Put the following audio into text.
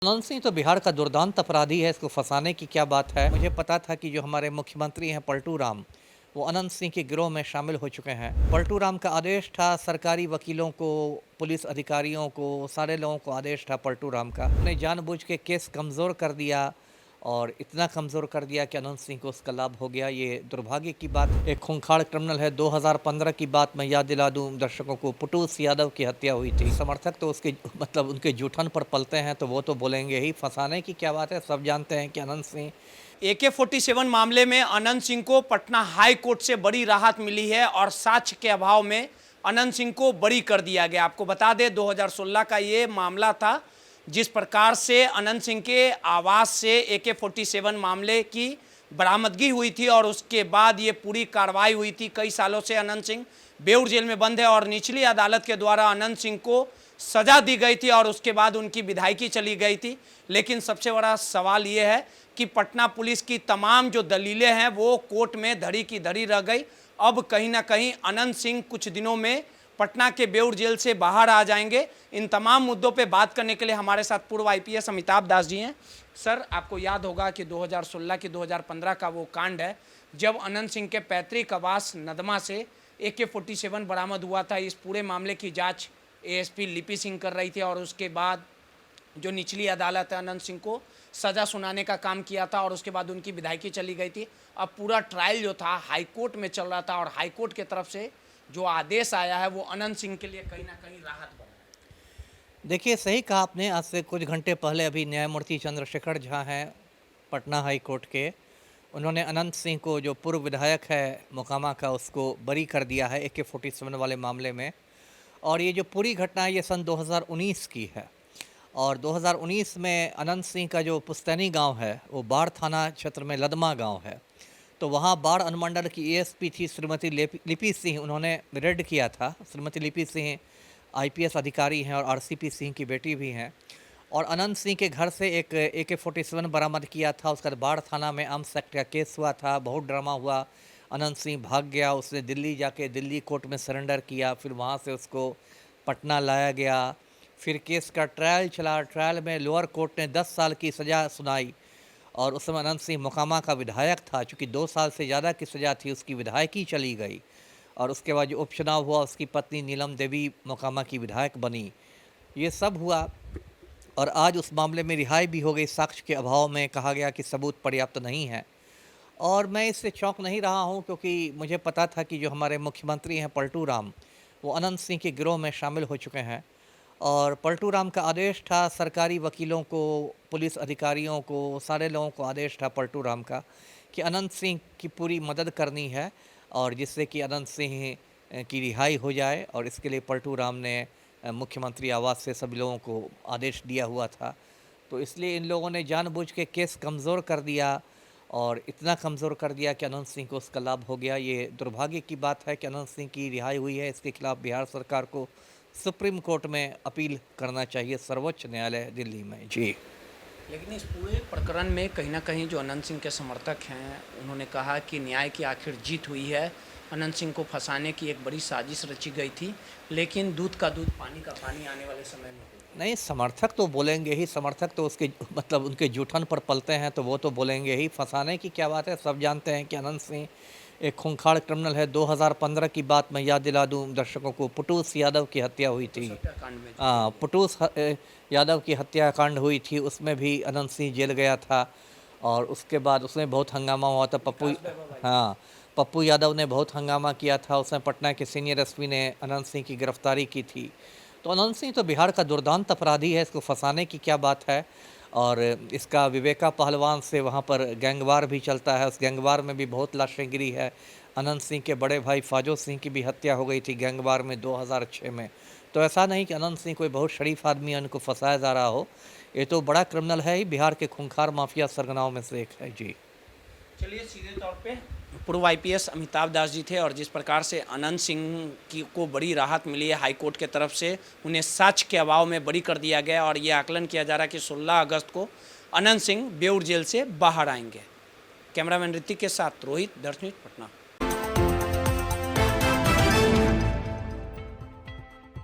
अनंत सिंह तो बिहार का दुर्दांत अपराधी है, इसको फंसाने की क्या बात है। मुझे पता था कि जो हमारे मुख्यमंत्री हैं पलटू राम, वो अनंत सिंह के गिरोह में शामिल हो चुके हैं। पलटू राम का आदेश था सरकारी वकीलों को, पुलिस अधिकारियों को, सारे लोगों को आदेश था पलटू राम का। उन्हें जानबूझ के केस कमज़ोर कर दिया और इतना कमज़ोर कर दिया कि अनंत सिंह को उसका लाभ हो गया। ये दुर्भाग्य की बात। एक खूंखार क्रिमिनल है। 2015 की बात मैं याद दिला दूं दर्शकों को, पुटूस यादव की हत्या हुई थी। समर्थक तो उसके मतलब उनके जूठन पर पलते हैं, तो वो तो बोलेंगे ही। फंसाने की क्या बात है, सब जानते हैं कि अनंत सिंह AK-47 मामले में अनंत सिंह को पटना हाई कोर्ट से बड़ी राहत मिली है और साक्ष्य के अभाव में अनंत सिंह को बरी कर दिया गया। आपको बता दें 2016 का ये मामला था, जिस प्रकार से अनंत सिंह के आवास से AK-47 मामले की बरामदगी हुई थी और उसके बाद ये पूरी कार्रवाई हुई थी। कई सालों से अनंत सिंह बेऊर जेल में बंद है और निचली अदालत के द्वारा अनंत सिंह को सजा दी गई थी और उसके बाद उनकी विधायकी चली गई थी। लेकिन सबसे बड़ा सवाल ये है कि पटना पुलिस की तमाम जो दलीलें हैं वो कोर्ट में धरी की धरी रह गई। अब कहीं ना कहीं अनंत सिंह कुछ दिनों में पटना के बेऊर जेल से बाहर आ जाएंगे। इन तमाम मुद्दों पे बात करने के लिए हमारे साथ पूर्व IPS अमिताभ दास जी हैं। सर, आपको याद होगा कि 2016 की 2015 का वो कांड है जब अनंत सिंह के पैतृक आवास नदमा से AK-47 बरामद हुआ था। इस पूरे मामले की जांच ASP लिपि सिंह कर रही थी और उसके बाद जो निचली अदालत है अनंत सिंह को सज़ा सुनाने का काम किया था और उसके बाद उनकी विधायकी चली गई थी। अब पूरा ट्रायल जो था हाई कोर्ट में चल रहा था और हाई कोर्ट की तरफ से जो आदेश आया है वो अनंत सिंह के लिए कहीं ना कहीं राहत बना है। देखिए, सही कहा आपने। आज से कुछ घंटे पहले अभी न्यायमूर्ति चंद्रशेखर झा हैं पटना हाई कोर्ट के, उन्होंने अनंत सिंह को, जो पूर्व विधायक है मोकामा का, उसको बरी कर दिया है AK-47 वाले मामले में। और ये जो पूरी घटना है ये सन 2019 की है और 2019 में अनंत सिंह का जो पुस्तैनी गांव है वो बाढ़ थाना क्षेत्र में लदमा गांव है। तो वहाँ बाढ़ अनुमंडल की ASP थी श्रीमती लिपि सिंह, उन्होंने रेड किया था। श्रीमती लिपि सिंह IPS अधिकारी हैं और RCP सिंह की बेटी भी हैं। और अनंत सिंह के घर से एक AK-47 बरामद किया था। उसका बाढ़ थाना में आर्म्स एक्ट का केस हुआ था, बहुत ड्रामा हुआ। अनंत सिंह भाग गया, उसने दिल्ली जाके दिल्ली कोर्ट में सरेंडर किया, फिर वहाँ से उसको पटना लाया गया। फिर केस का ट्रायल चला। ट्रायल में लोअर कोर्ट ने 10 साल की सज़ा सुनाई और उस समय अनंत सिंह मोकामा का विधायक था। चूँकि 2 साल से ज़्यादा की सज़ा थी, उसकी विधायकी चली गई और उसके बाद जो उपचुनाव हुआ उसकी पत्नी नीलम देवी मोकामा की विधायक बनी। ये सब हुआ और आज उस मामले में रिहाई भी हो गई। साक्ष्य के अभाव में कहा गया कि सबूत पर्याप्त नहीं है और मैं इससे चौंक नहीं रहा हूं, क्योंकि मुझे पता था कि जो हमारे मुख्यमंत्री हैं पलटू राम, वो अनंत सिंह के गिरोह में शामिल हो चुके हैं। और पलटू राम का आदेश था सरकारी वकीलों को, पुलिस अधिकारियों को, सारे लोगों को आदेश था पलटू राम का कि अनंत सिंह की पूरी मदद करनी है और जिससे कि अनंत सिंह की रिहाई हो जाए। और इसके लिए पलटू राम ने मुख्यमंत्री आवास से सभी लोगों को आदेश दिया हुआ था। तो इसलिए इन लोगों ने जानबूझ के केस कमज़ोर कर दिया और इतना कमज़ोर कर दिया कि अनंत सिंह को उसका लाभ हो गया। ये दुर्भाग्य की बात है कि अनंत सिंह की रिहाई हुई है। इसके खिलाफ बिहार सरकार को सुप्रीम कोर्ट में अपील करना चाहिए, सर्वोच्च न्यायालय दिल्ली में। जी। लेकिन इस पूरे प्रकरण में कहीं ना कहीं जो अनंत सिंह के समर्थक हैं उन्होंने कहा कि न्याय की आखिर जीत हुई है। अनंत सिंह को फंसाने की एक बड़ी साजिश रची गई थी, लेकिन दूध का दूध पानी का पानी आने वाले समय में होगा। नहीं, समर्थक तो बोलेंगे ही। समर्थक तो उसके मतलब उनके जूठन पर पलते हैं, तो वो तो बोलेंगे ही। फंसाने की क्या बात है, सब जानते हैं कि अनंत सिंह एक खूंखार क्रिमिनल है। 2015 की बात मैं याद दिला दूं दर्शकों को, पुटूस यादव की हत्या हुई थी। हत्याकांड में पुटूस यादव की हत्याकांड हुई थी, उसमें भी अनंत सिंह जेल गया था और उसके बाद उसमें बहुत हंगामा हुआ था। हाँ, पप्पू यादव ने बहुत हंगामा किया था। उसमें पटना के सीनियर SP ने अनंत सिंह की गिरफ्तारी की थी। तो अनंत सिंह तो बिहार का दुर्दांत अपराधी है, इसको फंसाने की क्या बात है। और इसका विवेका पहलवान से वहाँ पर गैंगवार भी चलता है, उस गैंगवार में भी बहुत लाशें गिरी है। अनंत सिंह के बड़े भाई फाजो सिंह की भी हत्या हो गई थी गैंगवार में 2006 में। तो ऐसा नहीं कि अनंत सिंह कोई बहुत शरीफ आदमी है, उनको फंसाया जा रहा हो। ये तो बड़ा क्रिमिनल है ही, बिहार के खूंखार माफिया सरगनाओं में से एक है। जी। चलिए, सीधे तौर पे पूर्व IPS अमिताभ दास जी थे और जिस प्रकार से अनंत सिंह की को बड़ी राहत मिली है हाई कोर्ट के तरफ से, उन्हें साक्ष्य के अभाव में बरी कर दिया गया और ये आकलन किया जा रहा है कि 16 अगस्त को अनंत सिंह बेऊर जेल से बाहर आएंगे। कैमरामैन ऋतिक के साथ रोहित, दर्श न्यूज़, पटना।